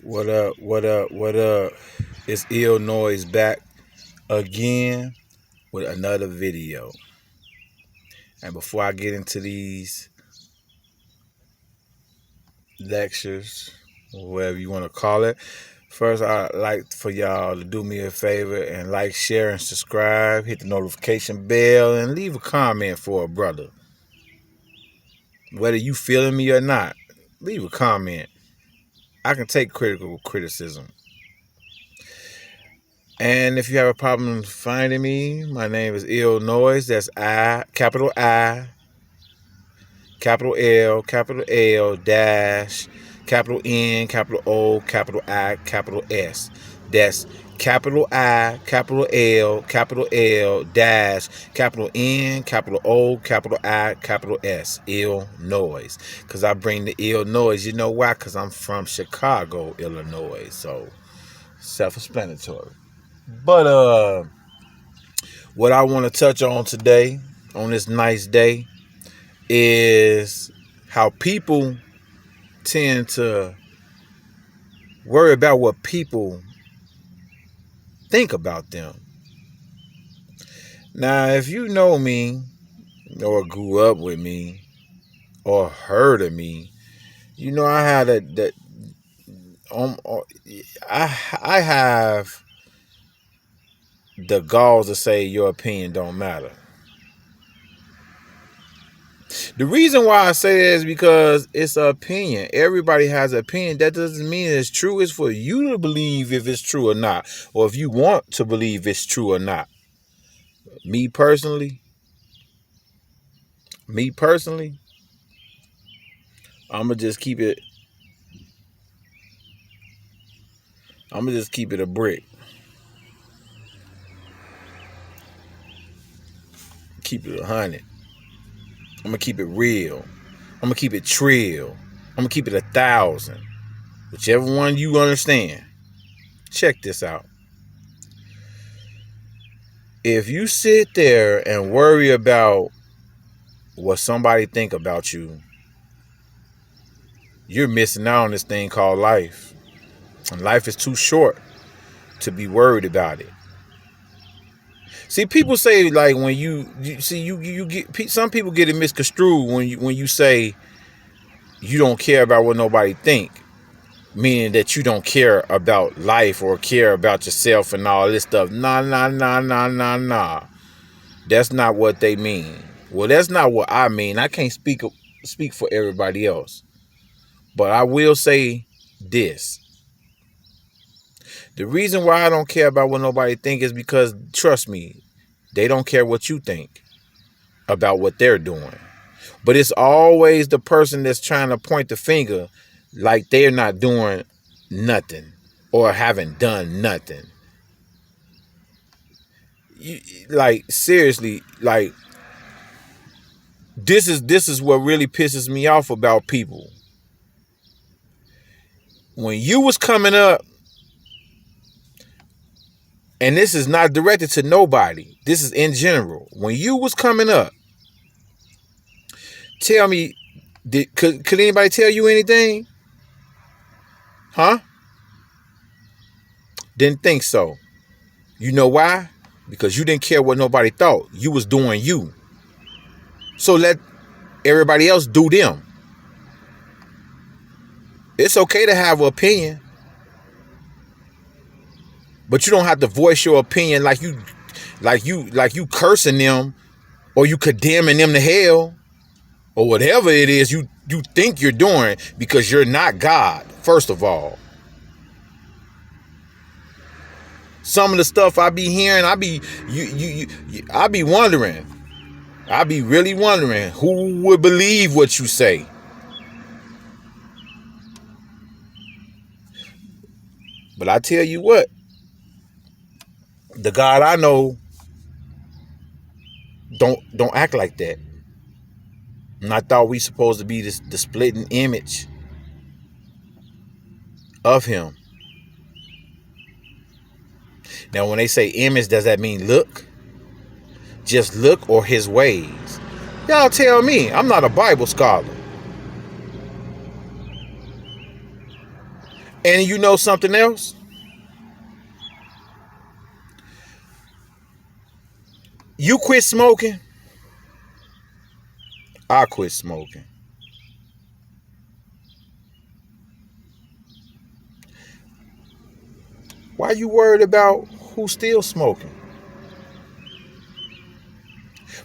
What up? What up? What up? It's Ill Noise back again with another video. And before I get into these lectures, or whatever you want to call it, first I'd like for y'all to do me a favor and like, share, and subscribe. Hit the notification bell and leave a comment for a brother. Whether you feeling me or not, leave a comment. I can take critical criticism. And if you have a problem finding me, my name is Ill Noise. That's I, capital L, capital L, dash, capital N, capital O, capital I, capital S. That's capital I, capital L, dash, capital N, capital O, capital I, capital S. Ill Noise. Because I bring the ill noise. You know why? Because I'm from Chicago, Illinois. So, self-explanatory. But what I want to touch on today, on this nice day, is how people tend to worry about what people think about them. Now, if you know me, or grew up with me, or heard of me, you know I had I have the galls to say your opinion don't matter. The reason why I say that is because it's an opinion. Everybody has an opinion. That doesn't mean it's true. It's for you to believe if it's true or not, or if you want to believe it's true or not. Me personally, I'm gonna just keep it a brick. Keep it 100. I'm gonna keep it real. I'm gonna keep it trill. I'm gonna keep it 1,000. Whichever one you understand. Check this out. If you sit there and worry about what somebody think about you, you're missing out on this thing called life. And life is too short to be worried about it. See, people say, like, when you get, some people get it misconstrued when you say you don't care about what nobody think, meaning that you don't care about life or care about yourself and all this stuff. Nah. That's not what they mean. Well, that's not what I mean. I can't speak for everybody else, but I will say this. The reason why I don't care about what nobody think is because, trust me, they don't care what you think about what they're doing. But it's always the person that's trying to point the finger like they're not doing nothing or haven't done nothing. Like, seriously, like, this is what really pisses me off about people. When you was coming up, and this is not directed to nobody, this is in general. When you was coming up, tell me, could anybody tell you anything? Huh? Didn't think so. You know why? Because you didn't care what nobody thought. You was doing you. So let everybody else do them. It's okay to have an opinion, but you don't have to voice your opinion like you cursing them or you condemning them to hell or whatever it is you think you're doing, because you're not God, first of all. Some of the stuff I be hearing, I be wondering. I be really wondering who would believe what you say. But I tell you what, the God I know don't act like that. And I thought we supposed to be the splitting image of him. Now, when they say image, does that mean look? Just look, or his ways? Y'all tell me. I'm not a Bible scholar. And you know something else? You quit smoking, I quit smoking. Why you worried about who's still smoking?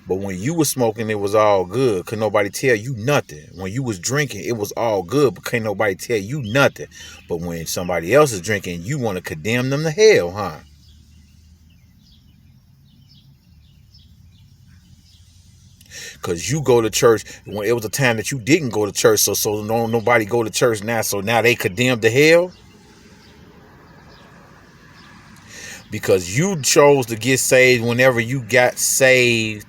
But when you was smoking, it was all good. Could nobody tell you nothing. When you was drinking, it was all good, but can't nobody tell you nothing. But when somebody else is drinking, you want to condemn them to hell, huh? Because you go to church when it was a time that you didn't go to church, so nobody go to church now, so now they condemned to hell? Because you chose to get saved whenever you got saved,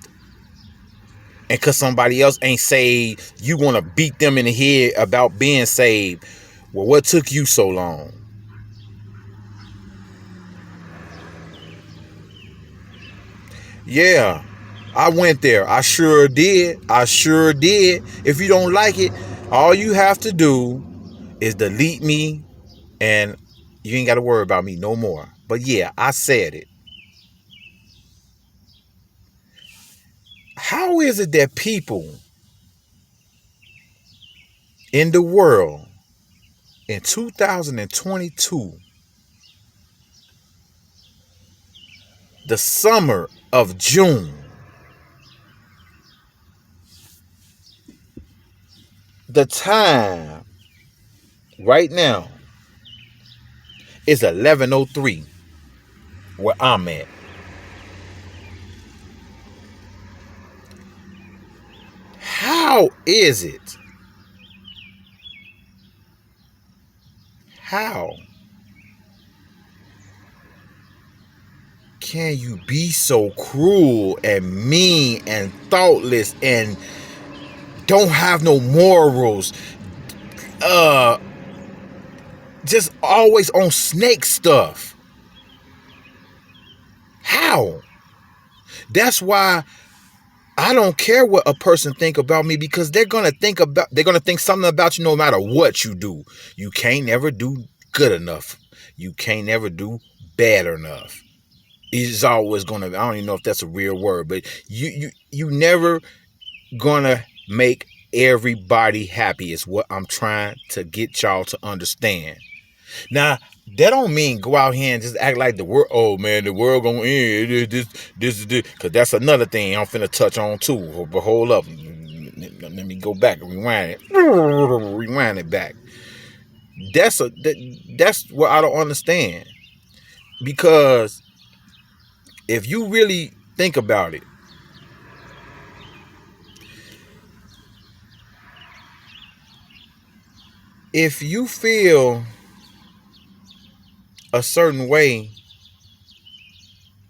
and because somebody else ain't saved, you want to beat them in the head about being saved. Well, what took you so long? Yeah, I went there. I sure did. I sure did. If you don't like it, all you have to do is delete me, and you ain't got to worry about me no more. But yeah, I said it. How is it that people in the world in 2022, the summer of June, the time right now is 11:03 where I'm at? How is it? How can you be so cruel and mean and thoughtless and don't have no morals? Just always on snake stuff. How? That's why I don't care what a person think about me, because they're gonna think something about you no matter what you do. You can't never do good enough. You can't never do bad enough. It's always gonna, I don't even know if that's a real word, but you never gonna make everybody happy is what I'm trying to get y'all to understand. Now, that don't mean go out here and just act like the world, oh man, the world gonna end, this is this, because that's another thing I'm finna touch on too. But hold up, let me go back and rewind it back. That's what I don't understand, because if you really think about it, if you feel a certain way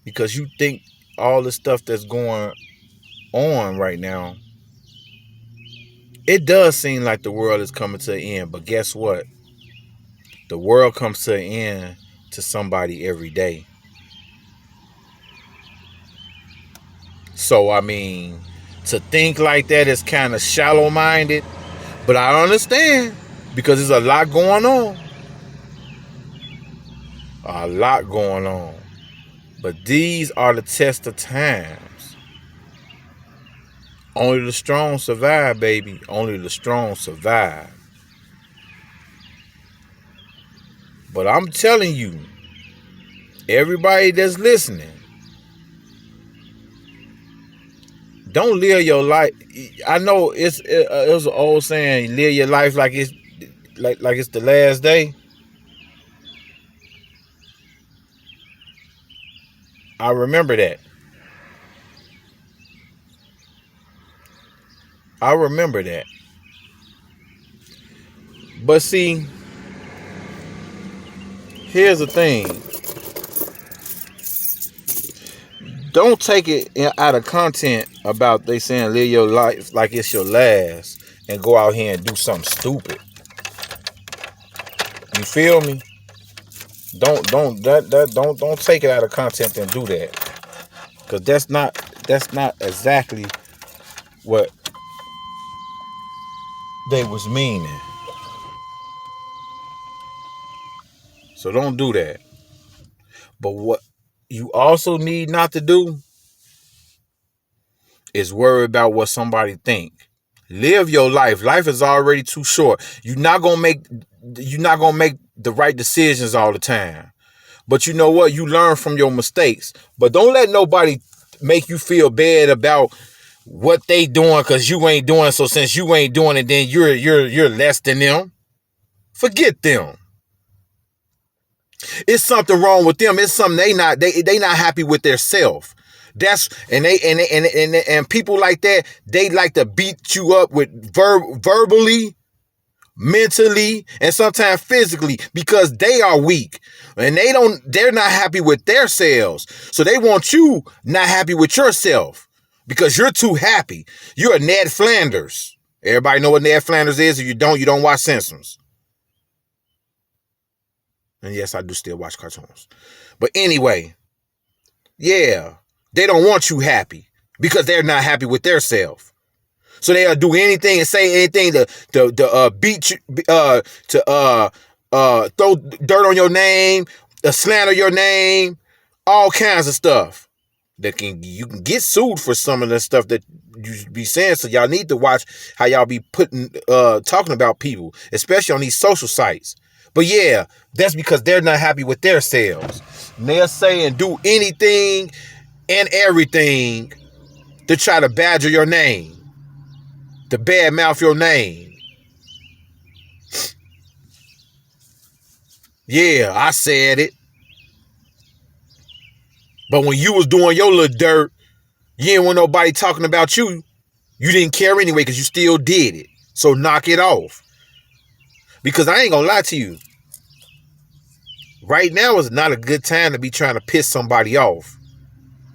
because you think all the stuff that's going on right now, it does seem like the world is coming to an end. But guess what? The world comes to an end to somebody every day. So, I mean, to think like that is kind of shallow-minded, but I understand, because there's a lot going on. A lot going on. But these are the test of times. Only the strong survive, baby. Only the strong survive. But I'm telling you, everybody that's listening, don't live your life. I know it's an old saying, live your life like it's the last day. I remember that. I remember that. But see, here's the thing. Don't take it out of content about they saying live your life like it's your last and go out here and do something stupid. You feel me? Don't take it out of content and do that, because that's not exactly what they was meaning. So don't do that. But what you also need not to do is worry about what somebody think. Live your life. Life is already too short. You're not gonna make the right decisions all the time. But you know what? You learn from your mistakes. But don't let nobody make you feel bad about what they doing because you ain't doing it. So since you ain't doing it, then you're less than them. Forget them. It's something wrong with them. It's something they not happy with their self. That's and people like that, they like to beat you up with verbally, mentally, and sometimes physically because they are weak and they're not happy with their selves. So they want you not happy with yourself because you're too happy. You're a Ned Flanders. Everybody know what Ned Flanders is. If you don't watch Simpsons. And yes, I do still watch cartoons. But anyway, yeah, they don't want you happy because they're not happy with their self. So they'll do anything and say anything to beat you, to throw dirt on your name, slander your name, all kinds of stuff. You can get sued for some of the stuff that you be saying. So y'all need to watch how y'all be talking about people, especially on these social sites. But yeah, that's because they're not happy with their selves. And they'll say and do anything and everything to try to badger your name, to badmouth your name. Yeah, I said it. But when you was doing your little dirt, you didn't want nobody talking about you. You didn't care anyway because you still did it. So knock it off. Because I ain't gonna lie to you. Right now is not a good time to be trying to piss somebody off.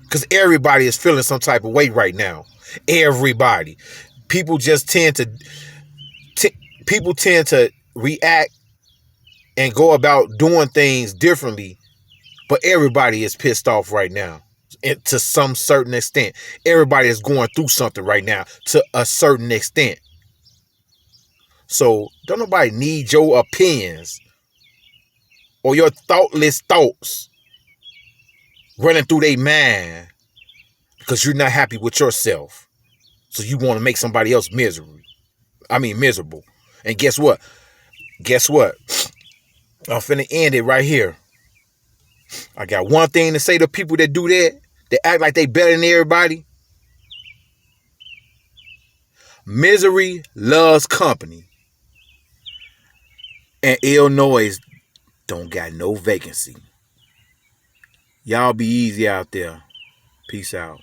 Because everybody is feeling some type of way right now. Everybody. People just tend to react and go about doing things differently. But everybody is pissed off right now. To some certain extent. Everybody is going through something right now to a certain extent. So don't nobody need your opinions or your thoughtless thoughts running through their mind because you're not happy with yourself. So you want to make somebody else miserable. And guess what? I'm finna end it right here. I got one thing to say to people that do that. They act like they better than everybody. Misery loves company. And Illinois don't got no vacancy. Y'all be easy out there. Peace out.